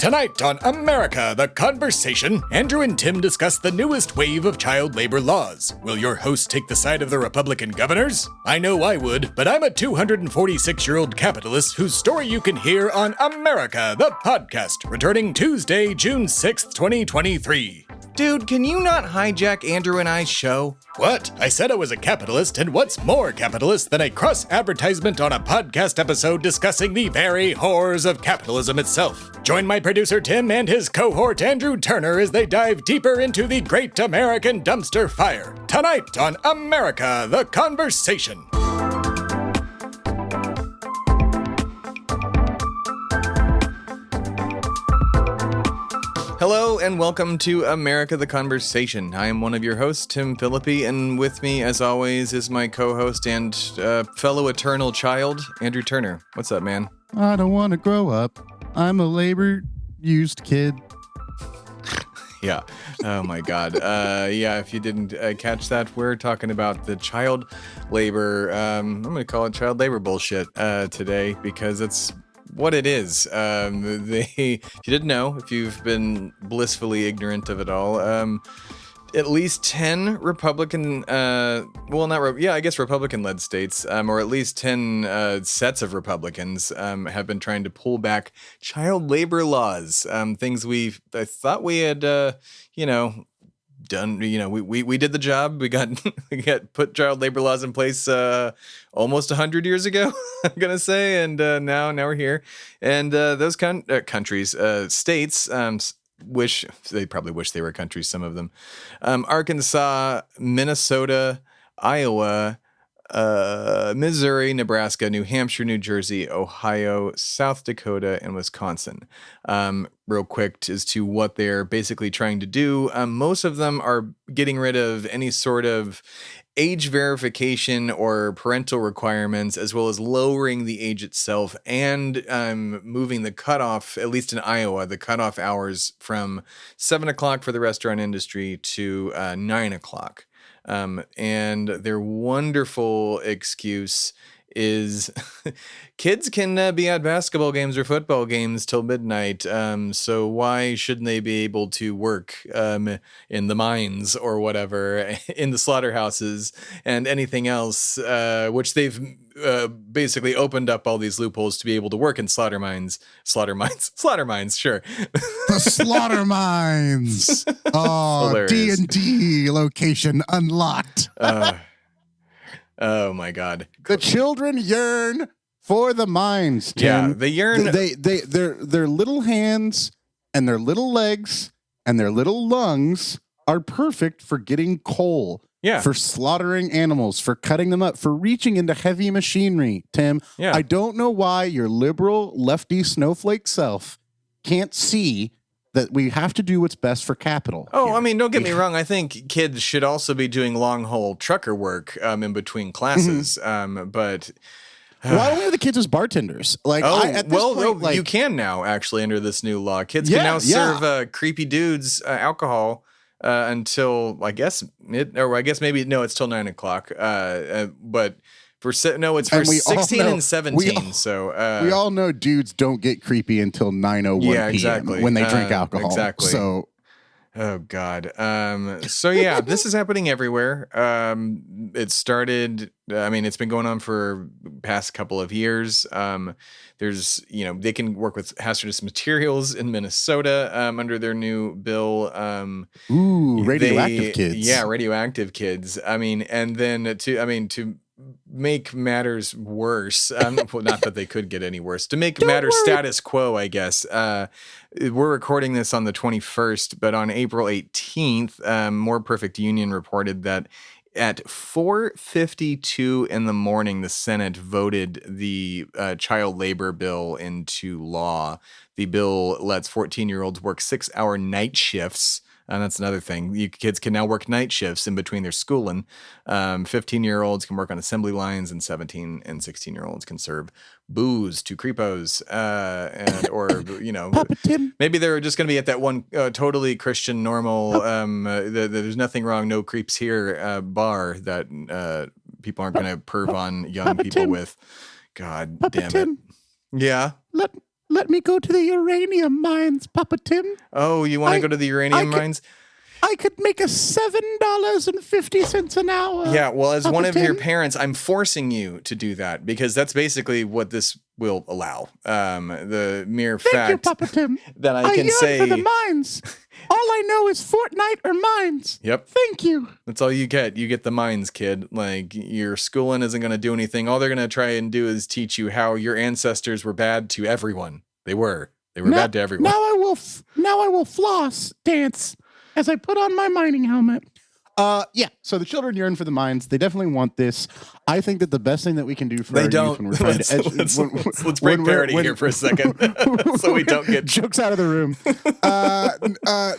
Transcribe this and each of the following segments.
Tonight on America, the Conversation, Andrew and Tim discuss the newest wave of child labor laws. Will your host take the side of the Republican governors? I know I would, but I'm a 246-year-old capitalist whose story you can hear on America, the podcast, returning Tuesday, June 6th, 2023. Dude, can you not hijack Andrew and I's show? What? I said I was a capitalist, and what's more capitalist than a cross-advertisement on a podcast episode discussing the very horrors of capitalism itself? Join my producer Tim and his cohort Andrew Turner as they dive deeper into the great American dumpster fire. Tonight on America, the Conversation. Hello and welcome to America the Conversation. I am one of your hosts, Tim Philippi, and with me, as always, is my co-host and fellow eternal child, Andrew Turner. What's up, man? I don't want to grow up. I'm a labor-used kid. Yeah. Oh, my God. Yeah, if you didn't catch that, we're talking about the child labor, I'm going to call it child labor bullshit today because it's what it is. If you didn't know, if you've been blissfully ignorant of it all, at least 10 Republican, Republican-led states, or at least 10 sets of Republicans have been trying to pull back child labor laws, things I thought we had, done. We did the job. We got put child labor laws in place almost 100 years ago, I'm gonna say, and now we're here. And those countries, states, probably wish they were countries. Some of them, Arkansas, Minnesota, Iowa, Missouri, Nebraska, New Hampshire, New Jersey, Ohio, South Dakota, and Wisconsin. Real quick as to what they're basically trying to do. Most of them are getting rid of any sort of age verification or parental requirements, as well as lowering the age itself and moving the cutoff, at least in Iowa, the cutoff hours from 7 o'clock for the restaurant industry to 9 o'clock. And their wonderful excuse is kids can be at basketball games or football games till midnight. So why shouldn't they be able to work in the mines or whatever, in the slaughterhouses and anything else, which they've basically opened up all these loopholes to be able to work in slaughter mines, sure. The slaughter mines. Oh, D&D location unlocked. Oh my God. The children yearn for the mines, Tim. Yeah, they yearn. Their little hands and their little legs and their little lungs are perfect for getting coal. Yeah. For slaughtering animals, for cutting them up, for reaching into heavy machinery, Tim. Yeah. I don't know why your liberal lefty snowflake self can't see that we have to do what's best for capital. Oh, here. I mean, don't get me wrong. I think kids should also be doing long-haul trucker work in between classes. But why don't we have the kids as bartenders? You can now actually under this new law. Kids can now serve creepy dudes alcohol until it's till 9 o'clock. But it's for 16 and 17. We all know dudes don't get creepy until 9:01 p.m. exactly. When they drink alcohol. Exactly. So, oh God. This is happening everywhere. It started. It's been going on for past couple of years. There's, they can work with hazardous materials in Minnesota under their new bill. Radioactive kids. Yeah, radioactive kids. And then to make matters worse, not that they could get any worse, to make matters status quo, I guess. We're recording this on the 21st, but on April 18th, More Perfect Union reported that at 4:52 in the morning, the Senate voted the child labor bill into law. The bill lets 14-year-olds work 6-hour night shifts. And that's another thing. You kids can now work night shifts in between their schooling. 15-year-olds can work on assembly lines, and 17 and 16-year-olds can serve booze to creepos. Maybe they're just going to be at that one totally Christian, normal, there's nothing wrong, no creeps here bar that people aren't going to perv on young people with. God damn it. Yeah. Let let me go to the uranium mines, Papa Tim. Oh, you want to go to the uranium mines? I could make a $7.50 an hour. Yeah, well, as Papa one of your Tim. parents, I'm forcing you to do that because that's basically what this will allow. The mere Thank you, fact Papa Tim. that I can yearn say, for the mines. All I know is Fortnite or mines. yep, Thank you. that's all you get. You get the mines, kid. Like, your schooling isn't going to do anything. All they're going to try and do is teach you how your ancestors were bad to everyone. They were bad to everyone. Now I will floss dance as I put on my mining helmet. Yeah. So the children yearn for the mines. They definitely want this. I think that the best thing that we can do for They our don't. youth when we're trying Let's break parity here for a second, so we don't get jokes out of the room.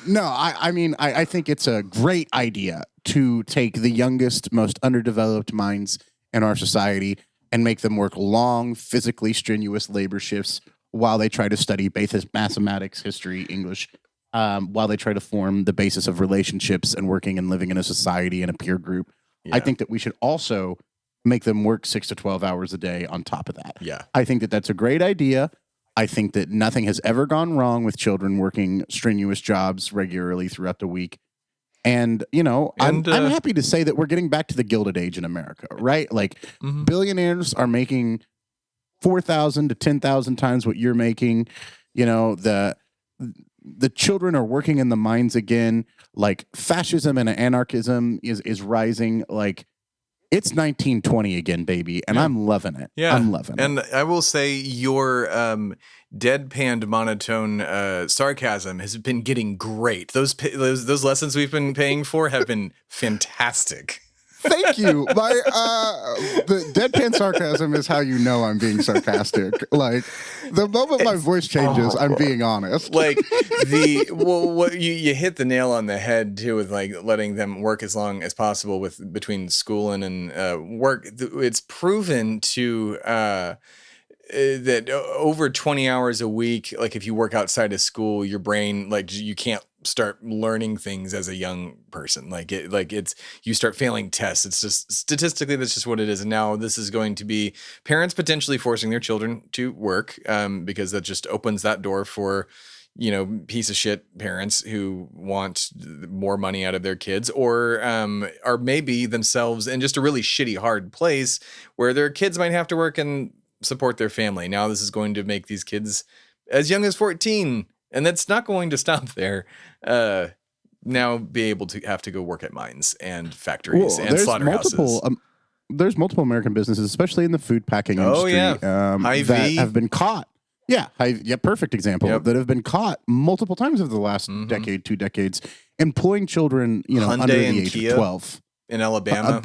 No, I mean, I think it's a great idea to take the youngest, most underdeveloped minds in our society and make them work long, physically strenuous labor shifts while they try to study basic mathematics, history, English, while they try to form the basis of relationships and working and living in a society and a peer group. Yeah. I think that we should also make them work 6 to 12 hours a day on top of that. Yeah. I think that that's a great idea. I think that nothing has ever gone wrong with children working strenuous jobs regularly throughout the week. And, you know, I'm happy to say that we're getting back to the Gilded Age in America, right? Like, billionaires are making 4,000 to 10,000 times what you're making. You know, the children are working in the mines again. Like, fascism and anarchism is rising. Like, it's 1920 again, baby, and I'm loving it. Yeah, I'm loving it. And I will say your deadpanned monotone sarcasm has been getting great. Those lessons we've been paying for have been fantastic. Thank you. The deadpan sarcasm is how you know I'm being sarcastic. Like, the moment my voice changes, I'm being honest. Like, you hit the nail on the head too with like letting them work as long as possible with between schooling and work. It's proven to that over 20 hours a week, like if you work outside of school, your brain, like, you can't start learning things as a young person. You start failing tests. It's just statistically, that's just what it is. And now this is going to be parents potentially forcing their children to work, because that just opens that door for, you know, piece of shit parents who want more money out of their kids, or are maybe themselves in just a really shitty, hard place where their kids might have to work and support their family. Now this is going to make these kids as young as 14, and that's not going to stop there. Now be able to have to go work at mines and factories and slaughterhouses. There's multiple American businesses, especially in the food packing industry, that have been caught. Yeah, perfect example. Yep. That have been caught multiple times over the last decade, 2 decades, employing children, you know, Hyundai under the and age Kia of 12 in Alabama.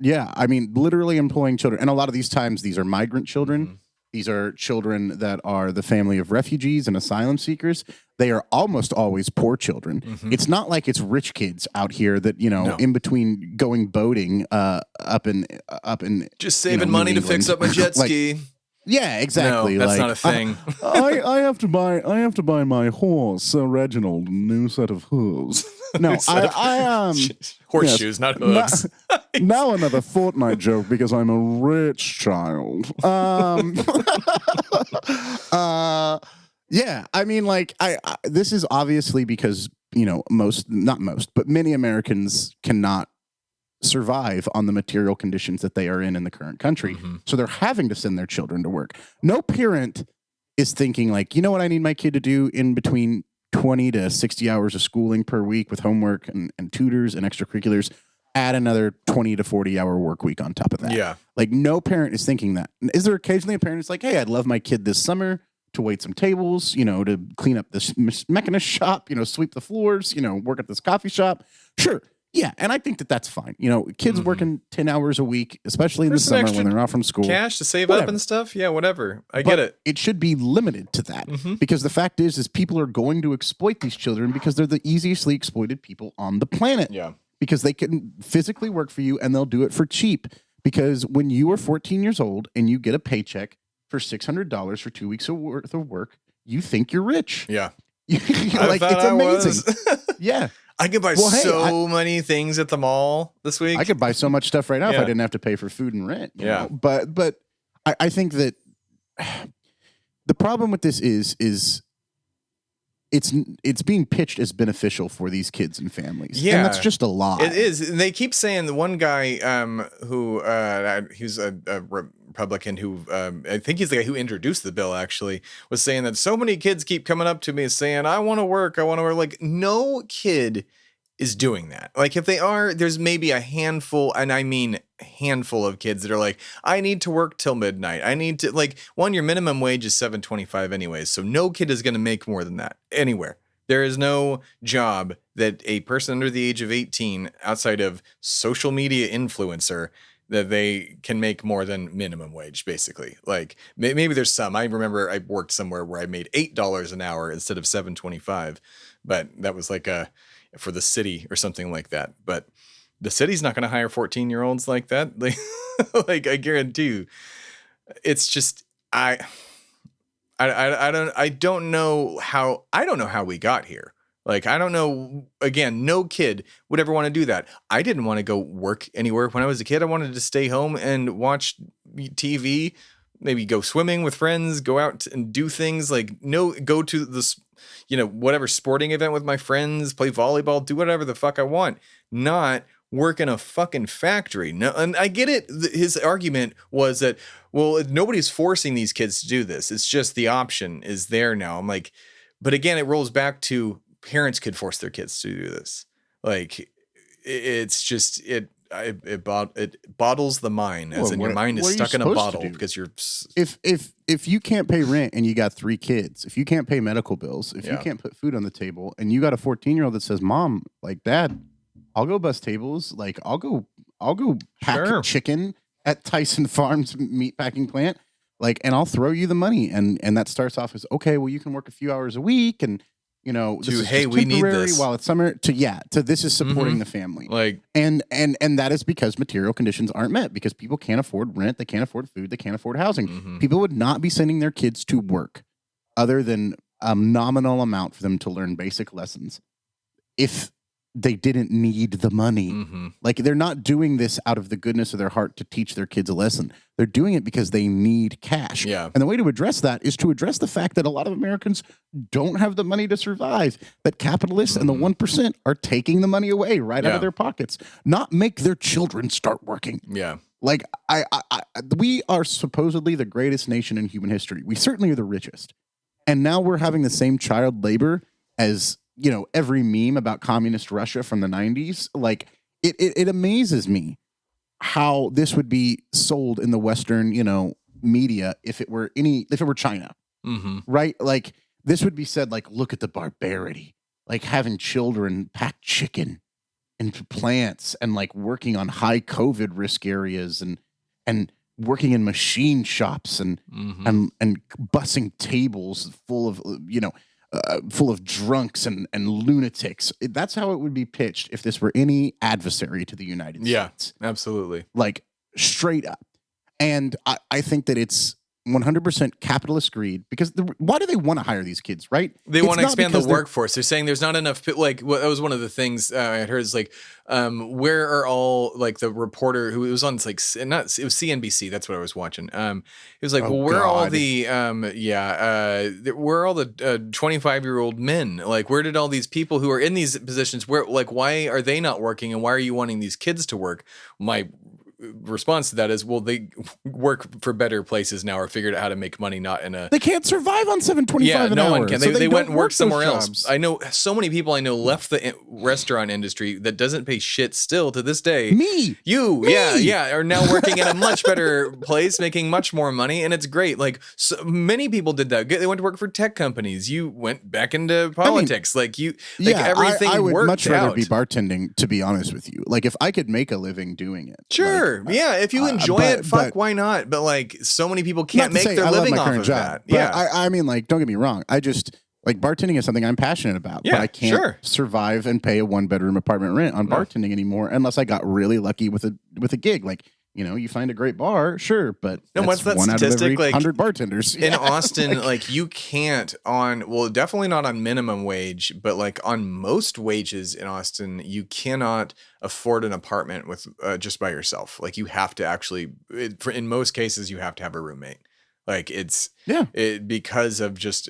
Yeah, I mean, literally employing children. And a lot of these times, these are migrant children. These are children that are the family of refugees and asylum seekers. They are almost always poor children. It's not like it's rich kids out here that, you know, in between going boating up in just saving money to fix up my jet ski. Yeah, exactly. No, that's not a thing. I have to buy my horse, Reginald, a new set of hooves. No, horseshoes, not hooves. Now another Fortnite joke because I'm a rich child. Yeah, I mean, like, this is obviously because, you know, not most, but many Americans cannot survive on the material conditions that they are in the current country. So they're having to send their children to work. No parent is thinking like, you know what I need my kid to do in between 20 to 60 hours of schooling per week with homework and tutors and extracurriculars, add another 20 to 40 hour work week on top of that. Yeah. Like, no parent is thinking that. Is there occasionally a parent that's like, hey, I'd love my kid this summer to wait some tables, you know, to clean up this mechanist shop, you know, sweep the floors, you know, work at this coffee shop? Sure. Yeah, and I think that that's fine. You know, kids working 10 hours a week, especially in the summer when they're off from school. Cash to save up and stuff? Yeah, whatever. I get it. It should be limited to that because the fact is people are going to exploit these children because they're the easiestly exploited people on the planet. Yeah. Because they can physically work for you and they'll do it for cheap. Because when you are 14 years old and you get a paycheck for $600 for 2 weeks worth of work, you think you're rich. Yeah. Like, it's amazing. Yeah. I could buy many things at the mall this week. I could buy so much stuff right now if I didn't have to pay for food and rent. You know? But I think that The problem with this is it's being pitched as beneficial for these kids and families. Yeah, and that's just a lie. It is. And they keep saying the one guy who he's a Republican who I think he's the guy who introduced the bill, actually, was saying that so many kids keep coming up to me saying, I want to work. Like, no kid is doing that. Like, if they are, there's maybe a handful, and I mean handful of kids that are like, I need to work till midnight. I need to, like, one, your minimum wage is $7.25 anyways, so no kid is going to make more than that anywhere. There is no job that a person under the age of 18, outside of social media influencer, that they can make more than minimum wage, basically. Like, maybe there's some. I remember I worked somewhere where I made $8 an hour instead of $7.25, but that was like for the city or something like that. But the city's not going to hire 14-year-olds like that. Like I guarantee you, it's just I don't know how we got here. Like, I don't know. Again, no kid would ever want to do that. I didn't want to go work anywhere when I was a kid. I wanted to stay home and watch TV, maybe go swimming with friends, go out and do things like go to this, whatever sporting event with my friends, play volleyball, do whatever the fuck I want, not work in a fucking factory. No, and I get it. His argument was that, well, nobody's forcing these kids to do this. It's just the option is there now. I'm like, but again, it rolls back to parents could force their kids to do this. Like, it's just, it bottles the mind, as in your mind is stuck in a bottle because you're. If you can't pay rent and you got 3 kids, if you can't pay medical bills, if you can't put food on the table, and you got a 14-year-old that says, Mom, like, Dad, I'll go bust tables. Like, I'll go pack chicken at Tyson Farms meat packing plant. Like, and I'll throw you the money. And that starts off as, okay, well, you can work a few hours a week, and this is hey, we need this while it's summer. To this is supporting the family. Like, and that is because material conditions aren't met, because people can't afford rent, they can't afford food, they can't afford housing. Mm-hmm. People would not be sending their kids to work other than a nominal amount for them to learn basic lessons if they didn't need the money. Mm-hmm. Like, they're not doing this out of the goodness of their heart to teach their kids a lesson. They're doing it because they need cash. Yeah. And the way to address that is to address the fact that a lot of Americans don't have the money to survive, that capitalists and the 1% are taking the money away right out of their pockets, not make their children start working. Yeah. Like, we are supposedly the greatest nation in human history. We certainly are the richest. And now we're having the same child labor as, every meme about communist Russia from the 90s. Like, it amazes me how this would be sold in the Western, media if it were China, right? Like, this would be said, like, look at the barbarity, like having children pack chicken into plants and like working on high COVID risk areas and working in machine shops and bussing tables full of drunks and lunatics. That's how it would be pitched if this were any adversary to the United States. Yeah, absolutely. Like, straight up. And I think that it's 100% capitalist greed, because why do they want to hire these kids, right? They want to expand the workforce. They're saying there's not enough. Like, that was one of the things I heard is like, where are all, like, the reporter who was on, like, it was CNBC. That's what I was watching. It was like, where are all the, where are all the 25-year-old men? Like, where did all these people who are in these positions, why are they not working, and why are you wanting these kids to work? My response to that is, well, they work for better places now, or figured out how to make money, not in a. They can't survive on $7.25 an no hour. one can. So They went and worked somewhere else. Jobs. I know so many people left the restaurant industry that doesn't pay shit still to this day. Me, are now working at a much better place, making much more money, and it's great. Like, so many people did that. They went to work for tech companies. You went back into politics. Everything. I would much rather out. be bartending, to be honest with you. Like, if I could make a living doing it, sure, if you enjoy it, why not? But like, so many people can't make their living off of that. But I mean, like, don't get me wrong. I just, like, bartending is something I'm passionate about. Yeah, but I can't survive and pay a 1-bedroom apartment rent on bartending anymore, unless I got really lucky with a gig. Like, you find a great bar, sure, but what's that one statistic? Out of every like 100 bartenders in Austin, like, you can't definitely not on minimum wage, but like on most wages in Austin, you cannot afford an apartment with just by yourself. Like, you have to actually, in most cases, you have to have a roommate. Like it's because of just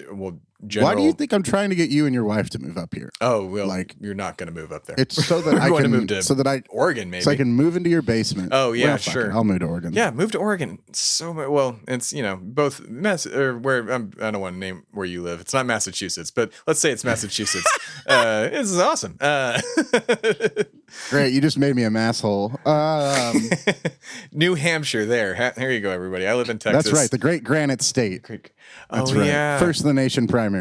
general. Why do you think I'm trying to get you and your wife to move up here? Oh, well, like you're not going to move up there. It's so that I can move to Oregon, maybe. So I can move into your basement. Oh yeah, well, sure. I'll move to Oregon. Yeah, move to Oregon. So it's both or where I don't want to name where you live. It's not Massachusetts, but let's say it's Massachusetts. This is awesome. Great, you just made me a masshole. New Hampshire. Here you go, everybody. I live in Texas. That's right, the Great Granite State. That's right. Yeah. First in the nation primary.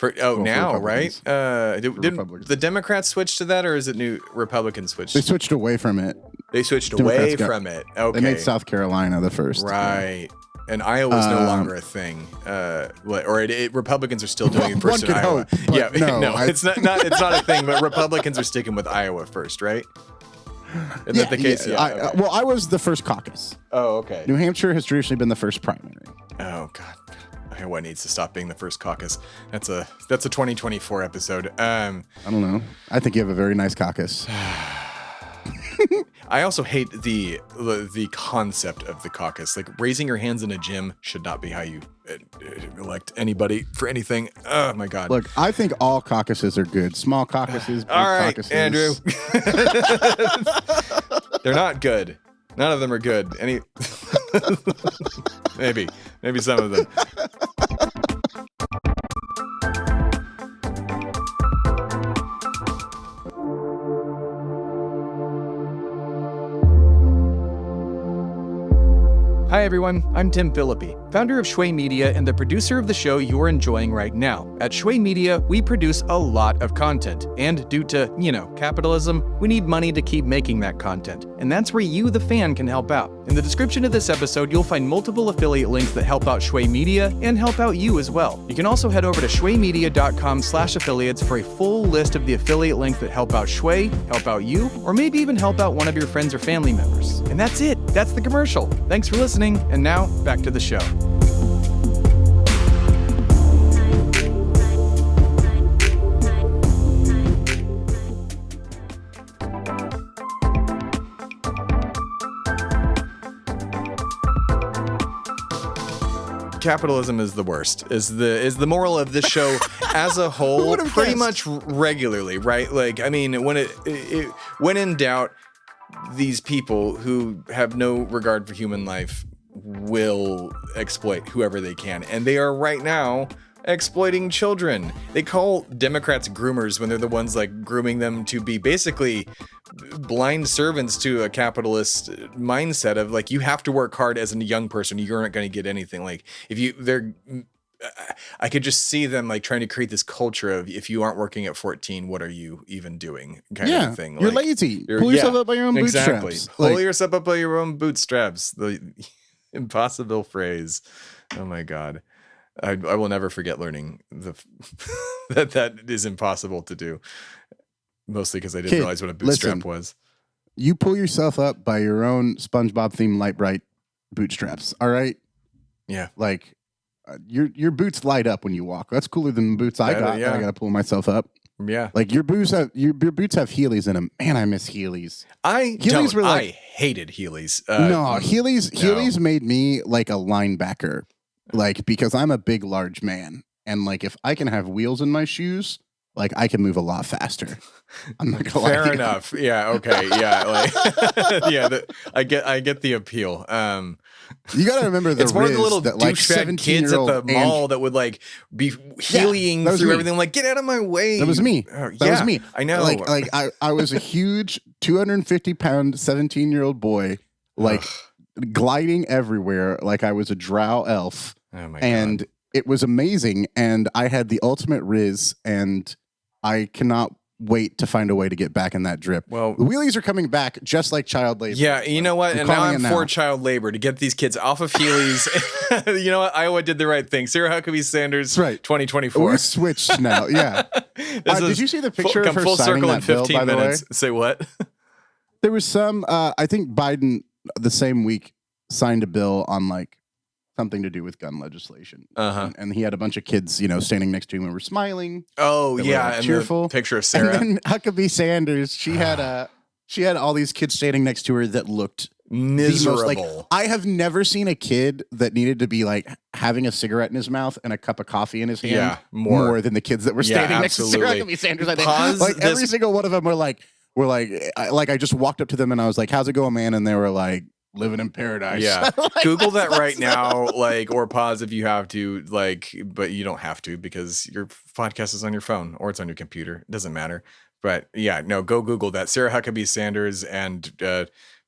Now, right? Did the Democrats switch to that, or is it new Republicans switched? They switched away from it. They switched away from it. Okay. They made South Carolina the first. Right. And Iowa's no longer a thing. Republicans are still doing it first in Iowa. Hope, it's not a thing, but Republicans are sticking with Iowa first, right? Is that the case? Yeah. Well, I was the first caucus. Oh, okay. New Hampshire has traditionally been the first primary. Oh, God. Iowa needs to stop being the first caucus. That's a 2024 episode. I don't know. I think you have a very nice caucus. I also hate the concept of the caucus. Like raising your hands in a gym should not be how you elect anybody for anything. Oh my God. Look, I think all caucuses are good. Small caucuses, big all right, caucuses. Andrew. They're not good. None of them are good. Maybe some of them. Hi everyone, I'm Tim Philippi, founder of Shui Media and the producer of the show you're enjoying right now. At Shui Media, we produce a lot of content, and due to, capitalism, we need money to keep making that content. And that's where you, the fan, can help out. In the description of this episode, you'll find multiple affiliate links that help out Shui Media and help out you as well. You can also head over to shuimedia.com/affiliates for a full list of the affiliate links that help out Shui, help out you, or maybe even help out one of your friends or family members. And that's it. That's the commercial. Thanks for listening. And now, back to the show. Capitalism is the worst. Is the moral of this show as a whole? Pretty much regularly, right? Like, I mean, when in doubt, these people who have no regard for human life will exploit whoever they can, and they are right now exploiting children. They call Democrats groomers when they're the ones like grooming them to be basically blind servants to a capitalist mindset of like, you have to work hard as a young person, you're not going to get anything. Like I could just see them like trying to create this culture of, if you aren't working at 14, what are you even doing? Kind of thing. You're lazy. Pull yourself up by your own bootstraps. Pull yourself up by your own bootstraps. The impossible phrase. Oh my God. I will never forget learning that is impossible to do. Mostly because I didn't realize what a bootstrap was. You pull yourself up by your own SpongeBob themed light bright bootstraps. All right. Yeah. Like your boots light up when you walk. That's cooler than the boots I got. Yeah. I got to pull myself up. Yeah. Like your boots have Heelys in them. Man, I miss Heelys. I hated Heelys. Heelys made me like a linebacker. Like, because I'm a big, large man. And like, if I can have wheels in my shoes, like I can move a lot faster. I'm not gonna lie. Fair enough. Yeah. Okay. Yeah. Like, I get the appeal. You got to remember it's more the little douchebag kids at the mall that would like be healing through everything. Like, get out of my way. That was me. That was me. I know. Like I was a huge 250-pound 17-year-old boy, like gliding everywhere, like I was a drow elf. Oh my God. It was amazing, and I had the ultimate riz, and I cannot wait to find a way to get back in that drip. Well, the wheelies are coming back just like child labor. Yeah, you know what? And now I'm for child labor to get these kids off of Heelys. You know what? Iowa did the right thing. Sarah Huckabee Sanders, right. 2024. We're switched now. Yeah. Did you see the picture of her full signing circle that in 15 bill, by minutes? The way? Say what? There was some. I think Biden the same week signed a bill on like something to do with gun legislation. And he had a bunch of kids, standing next to him and were smiling. Oh yeah, and cheerful. The picture of Sarah. And then Huckabee Sanders, she had all these kids standing next to her that looked Miserable. I have never seen a kid that needed to be like having a cigarette in his mouth and a cup of coffee in his hand more than the kids that were standing next to Sarah Huckabee Sanders. I think like every single one of them were like I just walked up to them and I was like, "How's it going, man?" And they were like, "Living in paradise." Yeah. Like, Google that right now, like, or pause if you have to, like, but you don't have to because your podcast is on your phone or it's on your computer. It doesn't matter. But yeah, no, go Google that. Sarah Huckabee Sanders and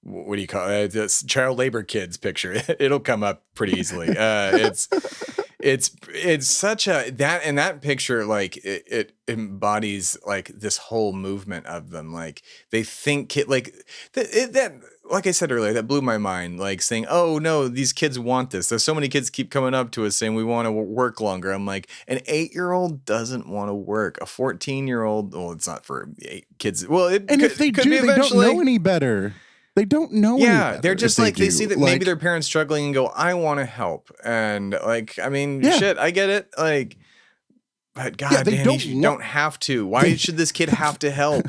what do you call it? This child labor kids picture. It'll come up pretty easily. It's such a that picture, like it embodies like this whole movement of them. Like they think like that like I said earlier, that blew my mind. Like saying, "Oh no, these kids want this." There's so many kids keep coming up to us saying we want to work longer. I'm like, an 8-year-old doesn't want to work. A 14-year-old, well, it's not for kids. Well, if they do, they don't know any better. They don't know. Yeah, they're just like they see that maybe their parents struggling and go, "I want to help." And like, I mean, shit, I get it. Like, but God damn, you don't have to. Why should this kid have to help?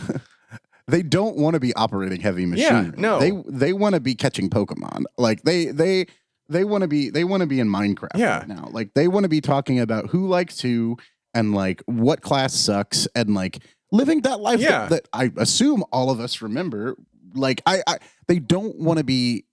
They don't want to be operating heavy machinery. Yeah, no, they want to be catching Pokemon. Like they want to be in Minecraft right now. Like they want to be talking about who likes who and like what class sucks and like living that life that I assume all of us remember. Like they don't want to be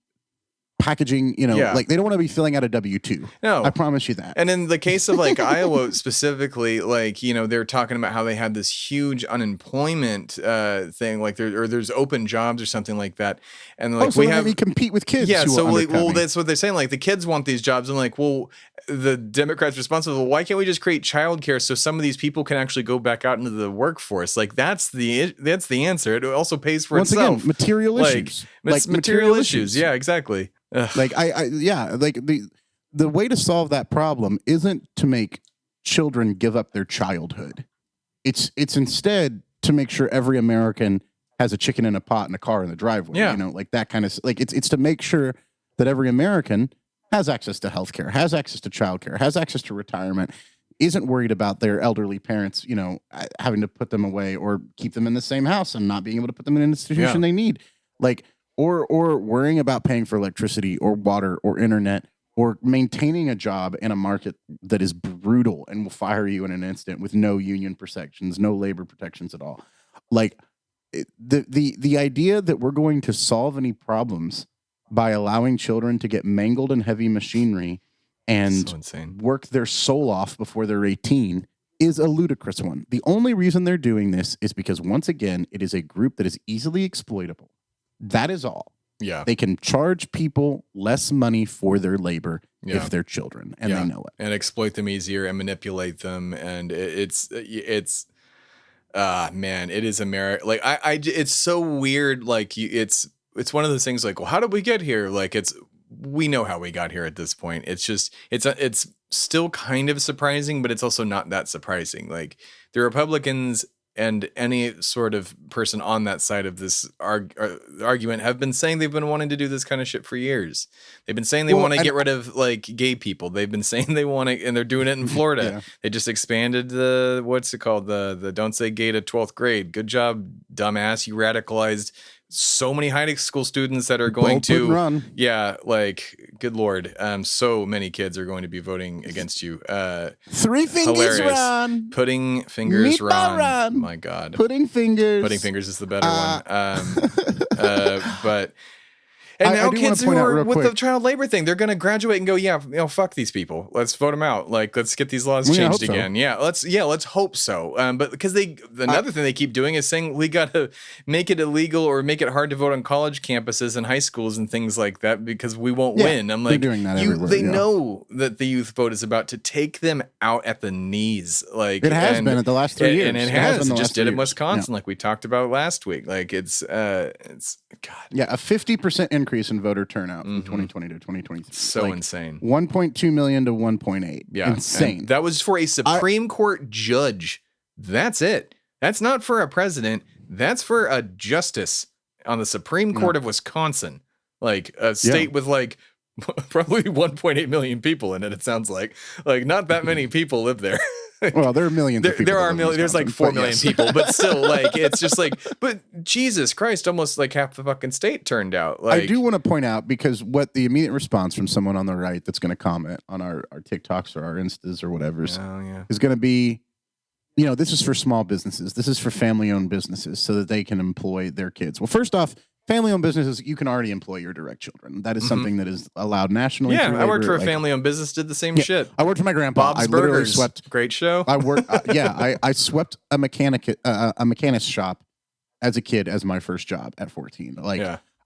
packaging, like they don't want to be filling out a W-2. No, I promise you that. And in the case of like Iowa specifically, like, they're talking about how they had this huge unemployment thing, like there's open jobs or something like that. And like so we compete with kids. Yeah. So well, that's what they're saying. Like the kids want these jobs. I'm like, well, the Democrats responsible. Well, why can't we just create childcare so some of these people can actually go back out into the workforce? Like that's the answer. It also pays for itself. Again, material issues. Like material issues. Yeah, exactly. Ugh. Like like the way to solve that problem isn't to make children give up their childhood. It's instead to make sure every American has a chicken in a pot and a car in the driveway. Yeah. Like that kind of like it's to make sure that every American has access to healthcare, has access to childcare, has access to retirement, isn't worried about their elderly parents, having to put them away or keep them in the same house and not being able to put them in an institution they need. Like or worrying about paying for electricity or water or internet or maintaining a job in a market that is brutal and will fire you in an instant with no union protections, no labor protections at all. Like the idea that we're going to solve any problems by allowing children to get mangled in heavy machinery and work their soul off before they're 18 is a ludicrous one. The only reason they're doing this is because, once again, it is a group that is easily exploitable. That is all. Yeah. They can charge people less money for their labor if they're children, and they know it. And exploit them easier and manipulate them. And it's man, it is America. Like it's so weird. Like it's one of those things like, well, how did we get here? Like we know how we got here at this point. It's just, it's still kind of surprising, but it's also not that surprising. Like the Republicans and any sort of person on that side of this argument have been saying they've been wanting to do this kind of shit for years. They've been saying they want to get rid of like gay people. They've been saying they want to, and they're doing it in Florida. Yeah. They just expanded the, what's it called? The don't say gay to 12th grade. Good job, dumbass. You radicalized so many high school students that are going to run. Yeah, like good Lord. So many kids are going to be voting against you. 3 fingers hilarious. Run. Putting fingers run. My God. Putting fingers. Putting fingers is the better one. But and now kids who are with the child labor thing, they're going to graduate and go, fuck these people. Let's vote them out. Like, let's get these laws changed again. So. Let's hope so. But because another thing they keep doing is saying we got to make it illegal or make it hard to vote on college campuses and high schools and things like that because we won't win. I'm like, they're doing that everywhere, they know that the youth vote is about to take them out at the knees. Like it has been at the last 3 years. And it has. It just did in Wisconsin, like we talked about last week. Like it's God. Yeah, a 50% increase in voter turnout from 2020 to 2023. So insane. 1.2 million to 1.8. Yeah. Insane. And that was for a Supreme Court judge. That's it. That's not for a president. That's for a justice on the Supreme Court of Wisconsin. Like a state with like probably 1.8 million people in it. It sounds like not that many people live there. Well, there are millions of people. There are millions. There's like 4 million people, but still, like, it's just like, but Jesus Christ, almost like half the fucking state turned out. Like, I do want to point out, because what the immediate response from someone on the right that's going to comment on our TikToks or our Instas or whatever is going to be, this is for small businesses. This is for family-owned businesses so that they can employ their kids. Well, first off, family-owned businesses, you can already employ your direct children. That is something that is allowed nationally. Yeah, I worked for a family-owned business, did the same shit. I worked for my grandpa. Bob's I literally Burgers. swept. Great show. I worked. I swept a mechanic's shop as a kid as my first job at 14.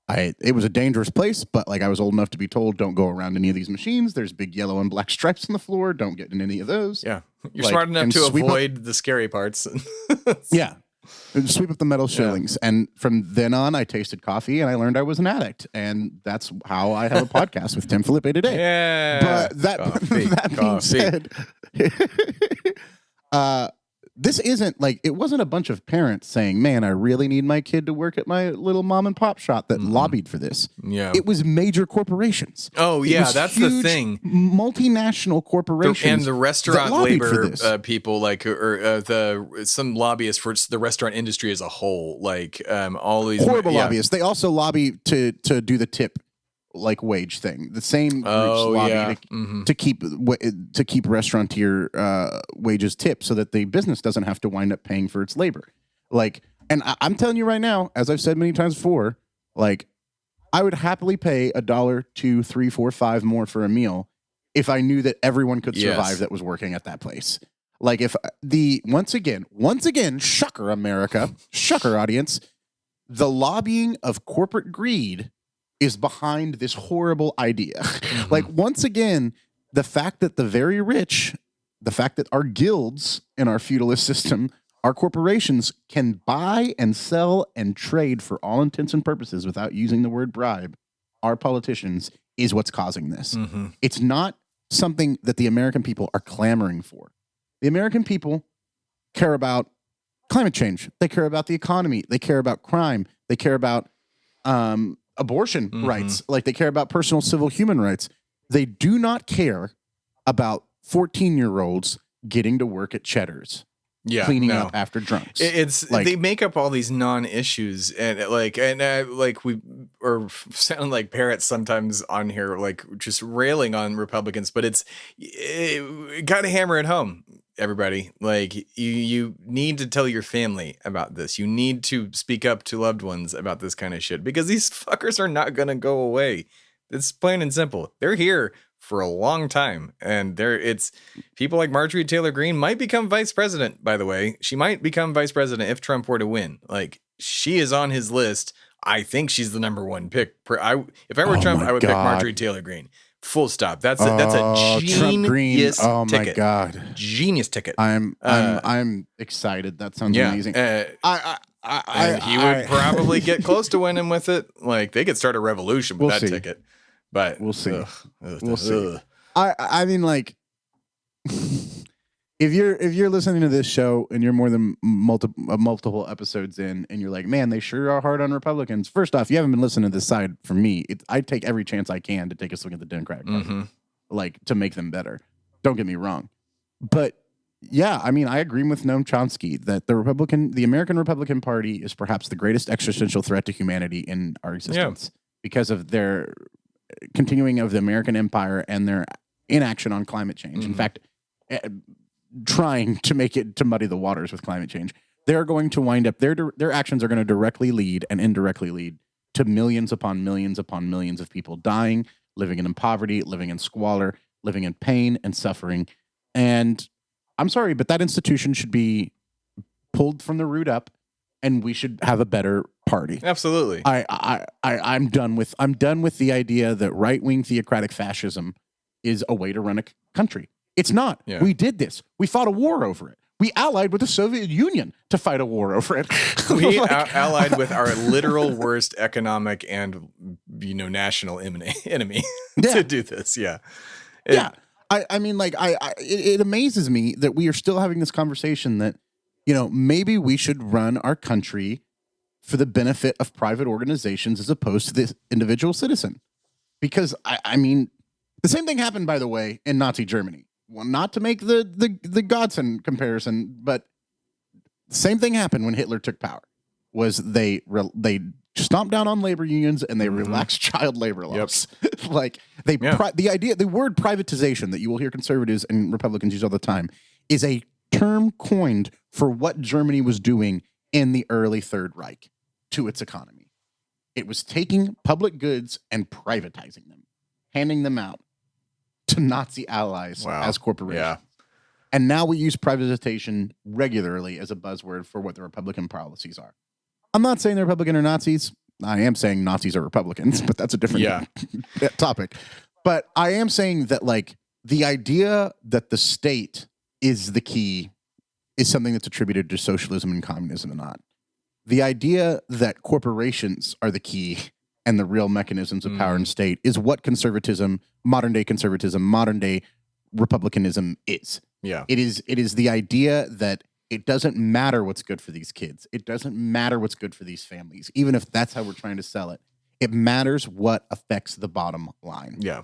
It was a dangerous place, but like I was old enough to be told, don't go around any of these machines. There's big yellow and black stripes on the floor. Don't get in any of those. Yeah, you're smart enough to avoid the scary parts. Yeah. Sweep up the metal shillings. And from then on, I tasted coffee and I learned I was an addict. And that's how I have a podcast with Tim Felipe today. Yeah. But that being said, this isn't like, it wasn't a bunch of parents saying, man, I really need my kid to work at my little mom and pop shop that lobbied for this. Yeah. It was major corporations. Oh, yeah, that's the thing. Multinational corporations. And the restaurant labor people, like, some lobbyists for the restaurant industry as a whole, like, all these horrible lobbyists. They also lobby to do the tip wage thing. The same groups lobby to keep restaurateur wages tipped so that the business doesn't have to wind up paying for its labor. And I'm telling you right now, as I've said many times before, I would happily pay $1, $2, $3, $4, $5 more for a meal if I knew that everyone could survive that was working at that place. If once again, shocker America, shocker audience, the lobbying of corporate greed is behind this horrible idea. Once again, the fact that the very rich, the fact that our guilds in our feudalist system, our corporations can buy and sell and trade for all intents and purposes without using the word bribe, our politicians, is what's causing this. It's not something that the American people are clamoring for. The American people care about climate change. They care about the economy. They care about crime. They care about abortion rights. They care about personal civil human rights. They do not care about 14-year-olds getting to work at Cheddar's, cleaning up after drunks. They make up all these non-issues and we or sound like parrots sometimes on here, just railing on Republicans, but it got to hammer it home. Everybody, you need to tell your family about this. You need to speak up to loved ones about this kind of shit, because these fuckers are not going to go away. It's plain and simple. They're here for a long time. And it's people like Marjorie Taylor Greene might become vice president, by the way. She might become vice president if Trump were to win. She is on his list. I think she's the number one pick. If I were Trump, I would pick Marjorie Taylor Greene. Full stop. That's a genius ticket. Oh my God. Genius ticket. I'm excited. That sounds amazing. He would probably get close to winning with it. They could start a revolution with that ticket. But we'll see. We'll see. I mean, if you're listening to this show and you're more than multiple episodes in, and you're like, man, they sure are hard on Republicans. First off, you haven't been listening to this side from me. I take every chance I can to take a swing at the Democratic Party, to make them better. Don't get me wrong, but yeah, I mean, I agree with Noam Chomsky that the American Republican Party is perhaps the greatest existential threat to humanity in our existence because of their continuing of the American empire and their inaction on climate change. In fact, trying to muddy the waters with climate change. They're going to wind up, their actions are going to directly lead and indirectly lead to millions upon millions upon millions of people dying, living in poverty, living in squalor, living in pain and suffering. And I'm sorry, but that institution should be pulled from the root up, and we should have a better party. Absolutely. I'm done with the idea that right-wing theocratic fascism is a way to run a country. It's not. Yeah. We did this. We fought a war over it. We allied with the Soviet Union to fight a war over it. We allied with our literal worst economic and national enemy to do this. Yeah. I mean, it amazes me that we are still having this conversation that, maybe we should run our country for the benefit of private organizations as opposed to the individual citizen. Because, I mean, the same thing happened, by the way, in Nazi Germany. well, not to make the Godson comparison, but the same thing happened when Hitler took power. Was they stomped down on labor unions and they relaxed child labor laws. Yep. Like the word privatization that you will hear conservatives and Republicans use all the time is a term coined for what Germany was doing in the early Third Reich to its economy. It was taking public goods and privatizing them, handing them out to Nazi allies as corporations. Yeah. And now we use privatization regularly as a buzzword for what the Republican policies are. I'm not saying they're Republican or Nazis. I am saying Nazis are Republicans, but that's a different topic. But I am saying that, like, the idea that the state is the key is something that's attributed to socialism and communism and not. The idea that corporations are the key and the real mechanisms of power and state is what conservatism, modern day republicanism is. Yeah. It is the idea that it doesn't matter what's good for these kids. It doesn't matter what's good for these families, even if that's how we're trying to sell it. It matters what affects the bottom line. Yeah.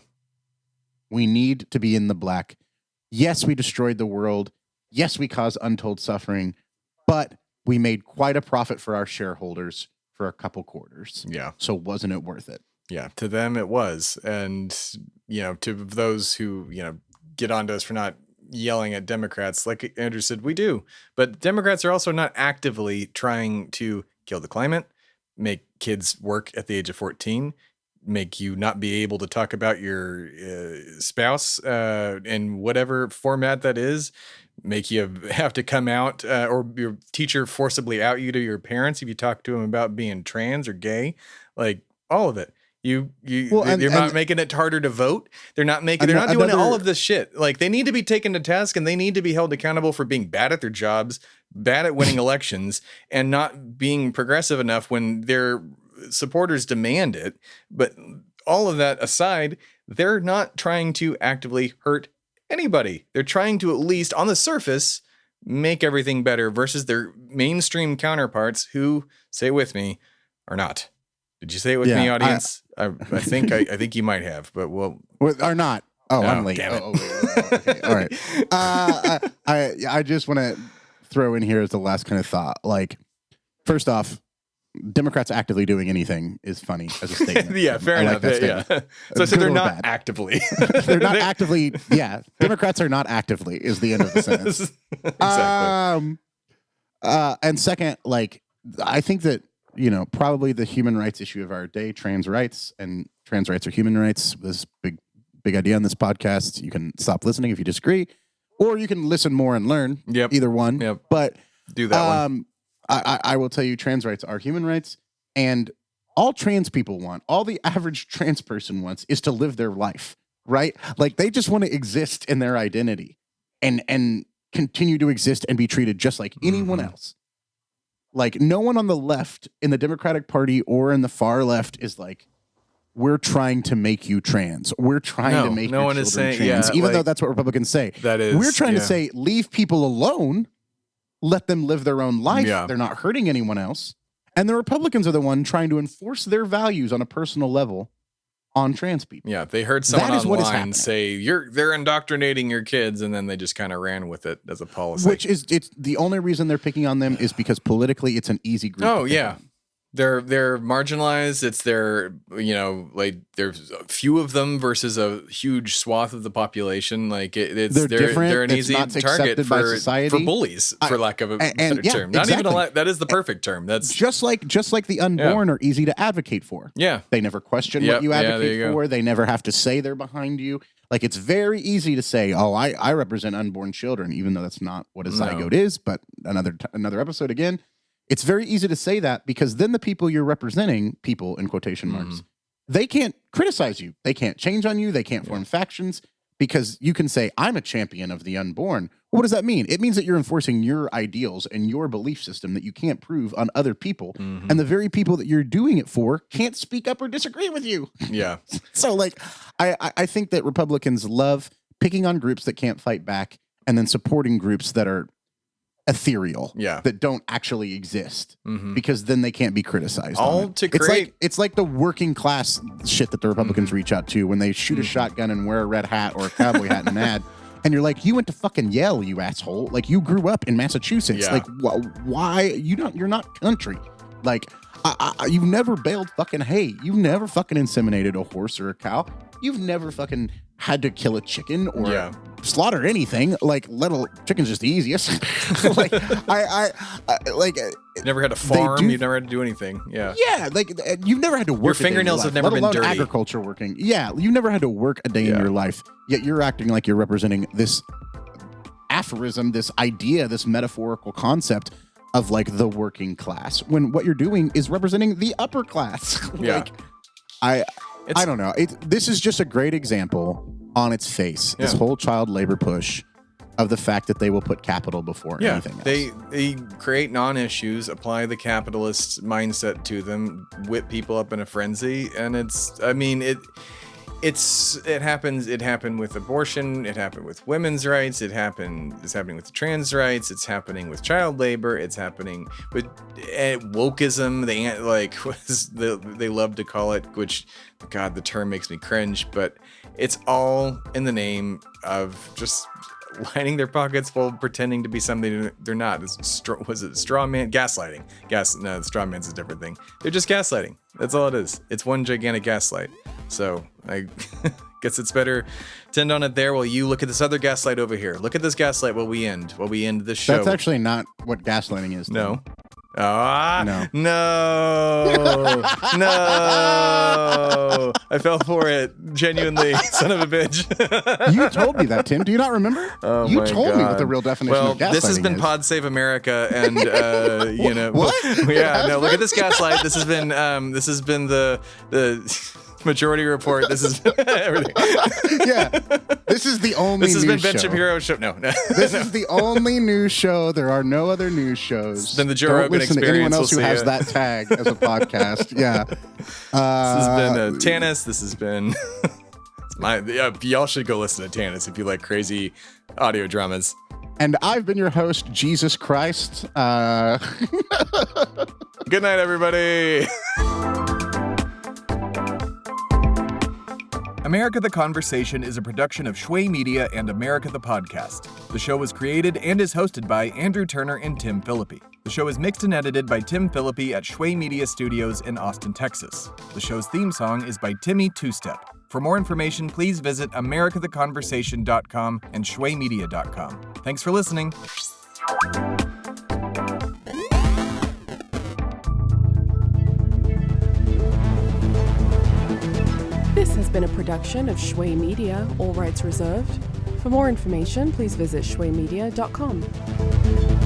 We need to be in the black. Yes, we destroyed the world. Yes, we caused untold suffering, but we made quite a profit for our shareholders for a couple quarters. Yeah. So wasn't it worth it? Yeah. To them, it was. And, to those who, get onto us for not yelling at Democrats, like Andrew said, we do. But Democrats are also not actively trying to kill the climate, make kids work at the age of 14, make you not be able to talk about your spouse in whatever format that is, make you have to come out or your teacher forcibly out you to your parents if you talk to them about being trans or gay, like all of it. They're not making it harder to vote. They're not doing all of this shit. Like, they need to be taken to task and they need to be held accountable for being bad at their jobs, bad at winning elections, and not being progressive enough when their supporters demand it. But all of that aside, they're not trying to actively hurt anybody. They're trying to, at least on the surface, make everything better versus their mainstream counterparts who, say it with me, are not. Did you say it with me, audience? I think you might have, but are not. Oh, I'm late. Damn it. Okay. All right. I just want to throw in here as the last kind of thought. Like, first off, Democrats actively doing anything is funny as a statement. Yeah, fair enough. So I said they're not actively. They're not actively. Yeah, Democrats are not actively is the end of the sentence. Exactly. And second, like, I think that, probably the human rights issue of our day, trans rights are human rights. This big idea on this podcast. You can stop listening if you disagree, or you can listen more and learn. Yep. Either one. Yep. But do that one. I will tell you, trans rights are human rights, and all trans people want, all the average trans person wants, is to live their life, right? Like, they just want to exist in their identity and continue to exist and be treated just like anyone else. Like, no one on the left in the Democratic Party or in the far left is like, we're trying to make you trans. We're trying to make your children trans, even though that's what Republicans say. That is, we're trying to say, leave people alone, let them live their own life. Yeah. They're not hurting anyone else. And the Republicans are the one trying to enforce their values on a personal level on trans people. Yeah, they heard someone online say they're indoctrinating your kids, and then they just kind of ran with it as a policy. Which is, it's the only reason they're picking on them is because politically it's an easy group. Oh yeah. They're marginalized. It's there's a few of them versus a huge swath of the population. Like they're an easy target for bullies, for lack of a better term. Not even that is the perfect term. That's just like the unborn are easy to advocate for. Yeah, they never question what you advocate for. They never have to say they're behind you. Like, it's very easy to say, "Oh, I represent unborn children," even though that's not what a zygote is. But another episode again. It's very easy to say that because then the people you're representing, people in quotation marks, they can't criticize you. They can't change on you. They can't form factions because you can say, I'm a champion of the unborn. Well, what does that mean? It means that you're enforcing your ideals and your belief system that you can't prove on other people. And the very people that you're doing it for can't speak up or disagree with you. Yeah. So, like, I think that Republicans love picking on groups that can't fight back and then supporting groups that are ethereal, that don't actually exist, because then they can't be criticized. It's like the working class shit that the Republicans reach out to when they shoot a shotgun and wear a red hat or a cowboy hat in an ad. And you're like, you went to fucking Yale, you asshole. Like, you grew up in Massachusetts. Yeah. Like, why? You're not country. Like, you've never baled fucking hay. You've never fucking inseminated a horse or a cow. You've never fucking had to kill a chicken or slaughter anything. Like, chicken's just the easiest. Like, never had to farm. You've never had to do anything. Yeah. Yeah. Like, you've never had to work. Your fingernails have never been dirty. Agriculture working. Yeah. You've never had to work a day in your life. Yet you're acting like you're representing this aphorism, this idea, this metaphorical concept of like the working class, when what you're doing is representing the upper class. Like, I don't know. This is just a great example on its face. This whole child labor push of the fact that they will put capital before anything else. They create non-issues, apply the capitalist mindset to them, whip people up in a frenzy, and it happened with abortion, it happened with women's rights, it's happening with trans rights, it's happening with child labor, it's happening with wokeism. They love to call it, which, God, the term makes me cringe, but it's all in the name of just lining their pockets full, pretending to be something they're not. Was it straw man? Gaslighting. No, straw man's a different thing. They're just gaslighting. That's all it is. It's one gigantic gaslight. So I guess it's better to end on it there while you look at this other gaslight over here. Look at this gaslight while we end this show. That's actually not what gaslighting is. No. No. I fell for it. Genuinely, son of a bitch. You told me that, Tim. Do you not remember? Oh, you told me what the real definition of gaslighting is. This has been Pod Save America, and what? Yeah, no. Look at this gaslight. This has been the Majority Report. This is everything. Yeah, this is the only. This has been Ben show. Shapiro show. No. This is the only news show. There are no other news shows. It's been the Joe Rogan Experience. To anyone else who has that tag as a podcast. Yeah. This has been Tannis. This has been. Y'all should go listen to Tannis if you like crazy audio dramas. And I've been your host, Jesus Christ. Good night, everybody. America the Conversation is a production of Shway Media and America the Podcast. The show was created and is hosted by Andrew Turner and Tim Philippi. The show is mixed and edited by Tim Philippi at Shway Media Studios in Austin, Texas. The show's theme song is by Timmy Two Step. For more information, please visit americatheconversation.com and shwaymedia.com. Thanks for listening. This has been a production of Shway Media, all rights reserved. For more information, please visit shwaymedia.com.